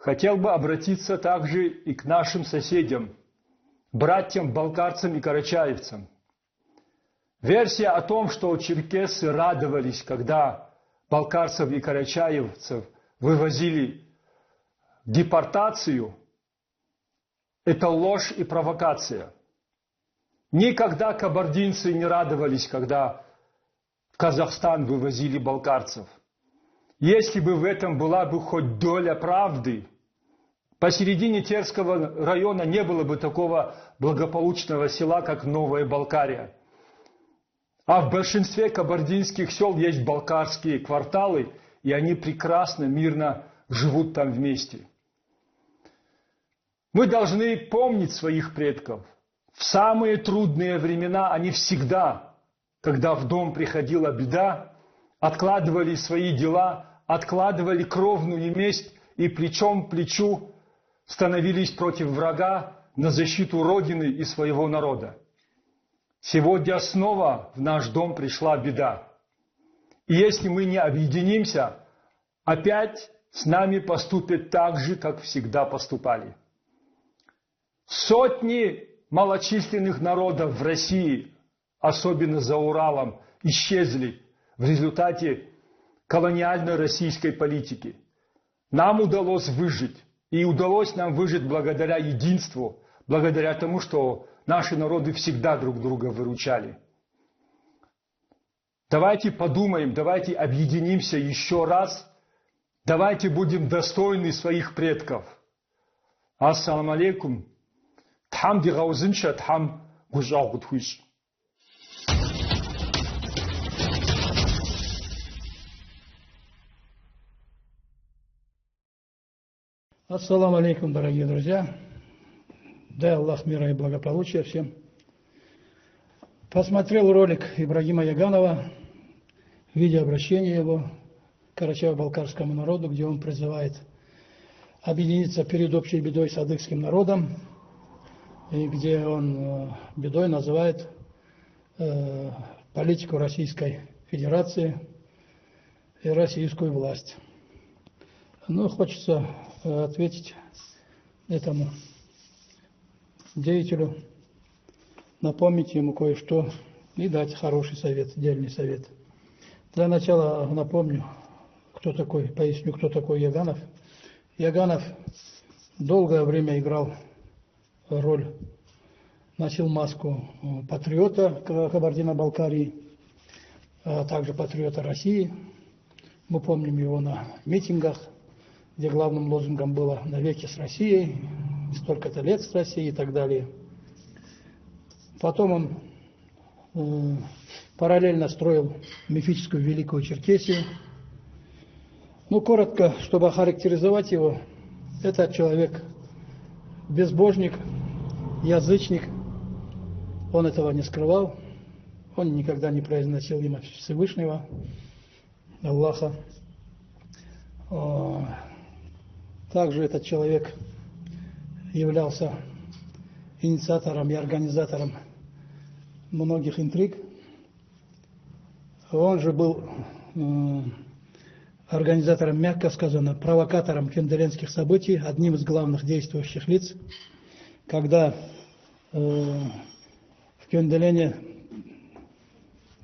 хотел бы обратиться также и к нашим соседям, братьям, балкарцам и карачаевцам. Версия о том, что черкессы радовались, когда балкарцев и карачаевцев вывозили в депортацию, это ложь и провокация. Никогда кабардинцы не радовались, когда в Казахстан вывозили балкарцев. Если бы в этом была бы хоть доля правды, посередине Терского района не было бы такого благополучного села, как Новая Балкария. А в большинстве кабардинских сел есть балкарские кварталы, и они прекрасно, мирно живут там вместе. Мы должны помнить своих предков. В самые трудные времена они всегда, когда в дом приходила беда, откладывали свои дела, откладывали кровную месть и плечом к плечу становились против врага на защиту Родины и своего народа. Сегодня снова в наш дом пришла беда. И если мы не объединимся, опять с нами поступят так же, как всегда поступали. Сотни малочисленных народов в России, особенно за Уралом, исчезли в результате колониальной российской политики. Нам удалось выжить. И удалось нам выжить благодаря единству, благодаря тому, что наши народы всегда друг друга выручали. Давайте подумаем, давайте объединимся еще раз, давайте будем достойны своих предков. Ассаламу алейкум. Тхам дигаузинша, тхам гужаугутхуиш. Ассаламу алейкум, дорогие друзья. Дай Аллах мира и благополучия всем. Посмотрел ролик Ибрагима Яганова, видеообращение его к карачаево-балкарскому народу, где он призывает объединиться перед общей бедой с адыгским народом, и где он бедой называет политику Российской Федерации и российскую власть. Ну, хочется ответить этому деятелю, напомнить ему кое-что и дать хороший совет, дельный совет. Для начала напомню, кто такой, поясню, кто такой Яганов. Яганов долгое время играл роль, носил маску патриота Кабардино-Балкарии, а также патриота России. Мы помним его на митингах, где главным лозунгом было «Навеки с Россией», «Столько-то лет с Россией» и так далее. Потом он параллельно строил мифическую Великую Черкесию. Ну, коротко, чтобы охарактеризовать его, это человек безбожник, язычник. Он этого не скрывал, он никогда не произносил имя Всевышнего, Аллаха. Также этот человек являлся инициатором и организатором многих интриг. Он же был организатором, мягко сказано, провокатором кенделенских событий, одним из главных действующих лиц, когда в Кенделене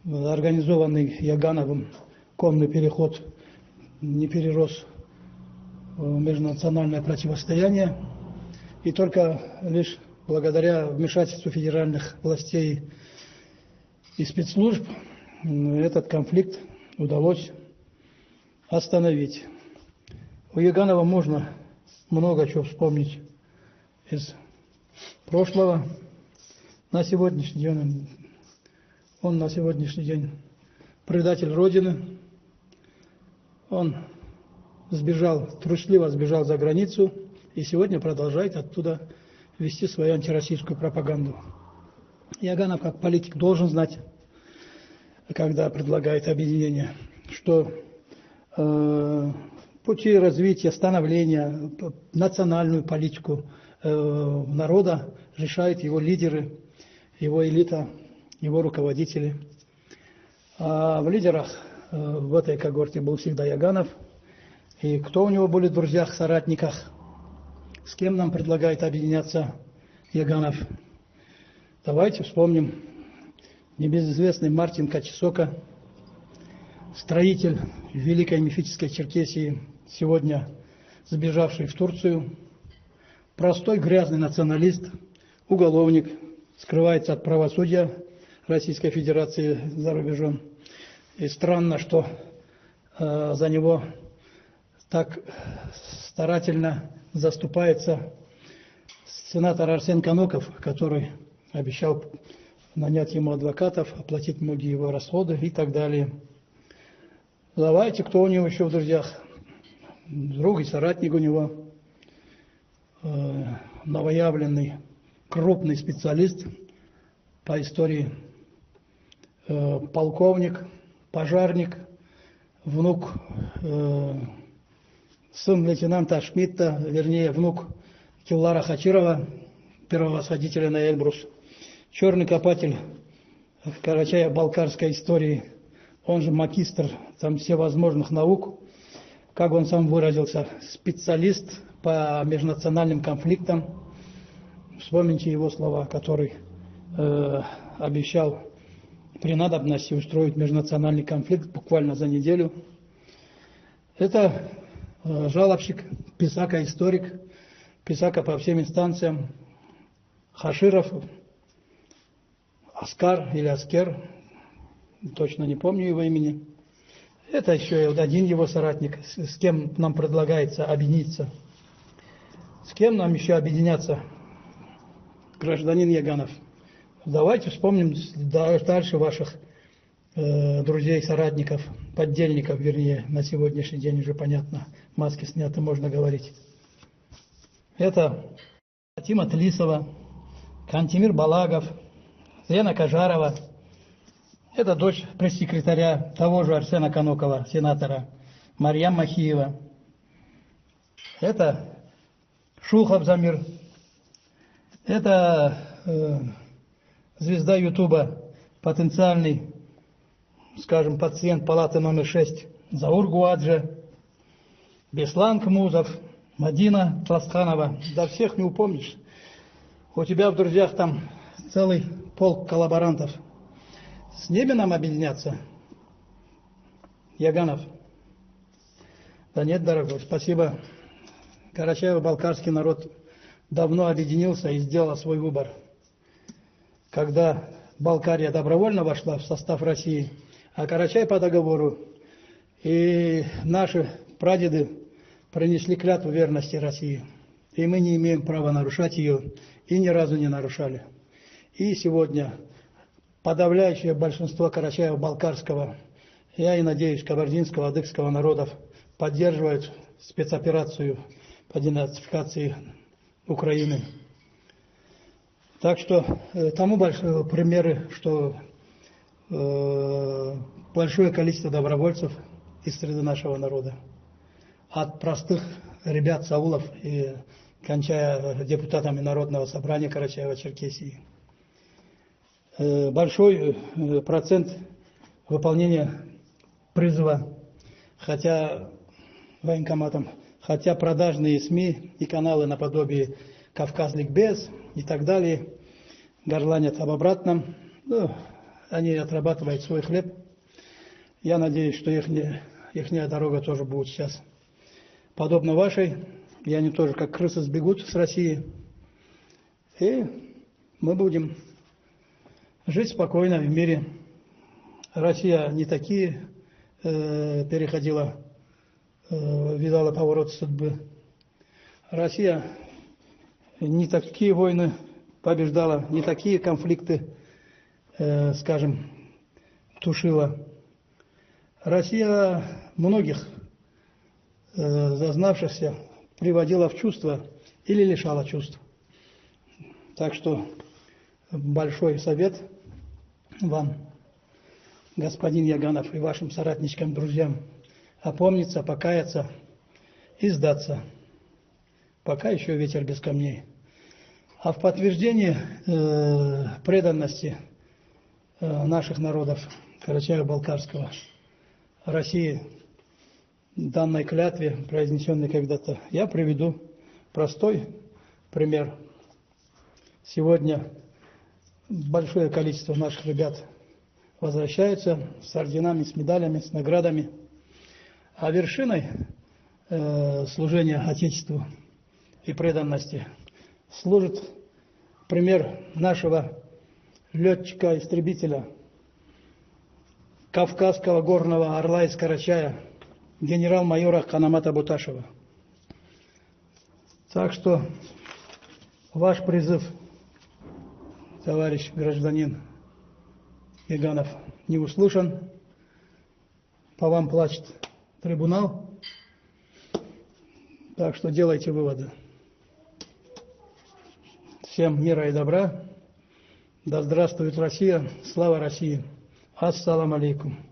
организованный Ягановым конный переход не перерос в межнациональное противостояние, и только лишь благодаря вмешательству федеральных властей и спецслужб этот конфликт удалось остановить. У Яганова можно много чего вспомнить из прошлого. На сегодняшний день он на сегодняшний день предатель Родины. Он трусливо сбежал за границу и сегодня продолжает оттуда вести свою антироссийскую пропаганду. Яганов, как политик, должен знать, когда предлагает объединение, что пути развития, становления, национальную политику народа решают его лидеры, его элита, его руководители. А в лидерах в этой когорте был всегда Яганов. И кто у него были в друзьях, соратниках? С кем нам предлагает объединяться Яганов? Давайте вспомним небезызвестный Мартин Качесока, строитель великой мифической Черкесии, сегодня сбежавший в Турцию, простой грязный националист, уголовник, скрывается от правосудия Российской Федерации за рубежом. И странно, что за него так старательно заступается сенатор Арсен Каноков, который обещал нанять ему адвокатов, оплатить многие его расходы и так далее. Давайте, кто у него еще в друзьях? Друг и соратник у него, новоявленный крупный специалист по истории, полковник, пожарник, внук, сын лейтенанта Шмидта, вернее, внук Кевлара Хачирова, первого восходителя на Эльбрус, черный копатель карачаево-балкарской истории, он же магистр там всевозможных наук, как он сам выразился, специалист по межнациональным конфликтам. Вспомните его слова, который обещал при надобности устроить межнациональный конфликт буквально за неделю. Это жалобщик, писака-историк, писака по всем инстанциям, Хаширов, Аскар или Аскер, точно не помню его имени. Это еще и один его соратник, с кем нам предлагается объединиться. С кем нам еще объединяться, гражданин Яганов? Давайте вспомним дальше ваших друзей, соратников, поддельников, вернее, на сегодняшний день уже понятно, маски сняты, можно говорить. Это Фатима Тлисова, Кантемир Балагов, Лена Кажарова. Это дочь пресс-секретаря того же Арсена Канокова, сенатора, Марьям Махиева. Это Шухов Замир. Это звезда Ютуба, потенциальный, скажем, пациент палаты номер 6 Заур Гуаджи, Беслан Кмузов, Мадина Тласханова. Да всех не упомнишь. У тебя в друзьях там целый полк коллаборантов. С ними нам объединяться, Яганов? Да нет, дорогой, спасибо. Карачаево-балкарский народ давно объединился и сделал свой выбор. Когда Балкария добровольно вошла в состав России, а Карачай по договору, и наши прадеды принесли клятву верности России. И мы не имеем права нарушать ее, и ни разу не нарушали. И сегодня подавляющее большинство карачаево-балкарского, я и надеюсь, кабардинского, адыгского народов поддерживают спецоперацию по денацификации Украины. Так что тому большие примеры, что большое количество добровольцев из среды нашего народа. От простых ребят Саулов и кончая депутатами Народного собрания Карачаево-Черкесии. Большой процент выполнения призыва, хотя военкоматом, хотя продажные СМИ и каналы наподобие Кавказ-Ликбез и так далее горланят об обратном. Ну, они отрабатывают свой хлеб. Я надеюсь, что ихняя дорога тоже будет сейчас подобно вашей. И они тоже как крысы сбегут с России. И мы будем жить спокойно в мире. Россия не такие переходила, видала поворот судьбы. Россия не такие войны побеждала, не такие конфликты, скажем, тушила. Россия многих зазнавшихся приводила в чувство или лишала чувств. Так что большой совет вам, господин Яганов, и вашим соратничкам, друзьям, опомниться, покаяться и сдаться. Пока еще ветер без камней. А в подтверждение преданности наших народов Карачаево-Балкарского России, данной клятве, произнесенной когда-то, я приведу простой пример. Сегодня большое количество наших ребят возвращаются с орденами, с медалями, с наградами. А вершиной служения Отечеству и преданности служит пример нашего летчика-истребителя, Кавказского горного орла из Карачая, генерал-майора Канамата Буташева. Так что ваш призыв, товарищ гражданин Иганов, не услышан. По вам плачет трибунал. Так что делайте выводы. Всем мира и добра. Да здравствует Россия. Слава России. Ассаламу алейкум.